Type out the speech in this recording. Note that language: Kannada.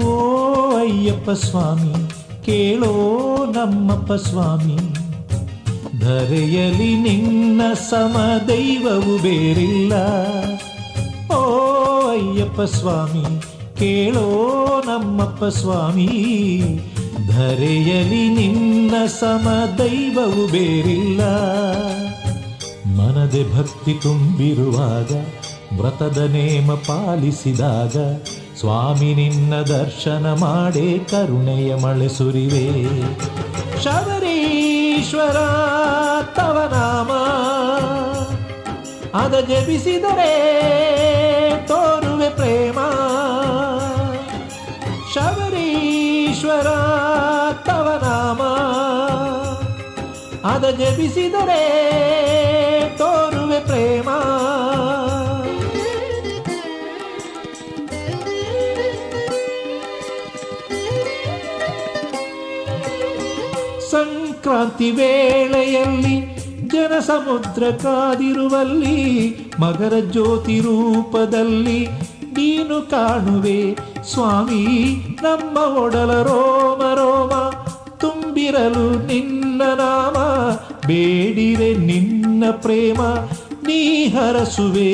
ಓ ಅಯ್ಯಪ್ಪ ಸ್ವಾಮಿ ಕೇಳೋ ನಮ್ಮಪ್ಪ ಸ್ವಾಮಿ, ಧರೆಯಲಿ ನಿನ್ನ ಸಮ ದೈವವು ಬೇರಿಲ್ಲ. ಓ ಅಯ್ಯಪ್ಪ ಸ್ವಾಮಿ ಕೇಳೋ ನಮ್ಮಪ್ಪ ಸ್ವಾಮಿ, ಧರೆಯಲಿ ನಿನ್ನ ಸಮ ದೈವವು ಬೇರಿಲ್ಲ. ಮನದೆ ಭಕ್ತಿ ತುಂಬಿರುವಾಗ, ವ್ರತದ ನೇಮ ಪಾಲಿಸಿದಾಗ, ಸ್ವಾಮಿ ನಿನ್ನ ದರ್ಶನ ಮಾಡೇ ಕರುಣೆಯ ಮಳೆ ಸುರಿವೆ. ಶಬರೀಶ್ವರ ತವ ನಾಮ ಅದ ಜಪಿಸಿದರೆ ತೋರುವೆ ಪ್ರೇಮ. ಶಬರೀಶ್ವರ ತವ ನಾಮ ಅದ ಜಪಿಸಿದರೆ ತೋರುವೆ ಪ್ರೇಮ. ಸಂಕ್ರಾಂತಿ ವೇಳೆಯಲ್ಲಿ ಜನ ಸಮುದ್ರ ಕಾದಿರುವಲ್ಲಿ, ಮಕರ ಜ್ಯೋತಿ ರೂಪದಲ್ಲಿ ನೀನು ಕಾಣುವೆ ಸ್ವಾಮಿ. ನಮ್ಮ ಒಡಲ ರೋಮ ರೋಮ ತುಂಬಿರಲು ನಿನ್ನ ನಾಮ, ಬೇಡಿರೆ ನಿನ್ನ ಪ್ರೇಮ ನೀ ಹರಸುವೆ.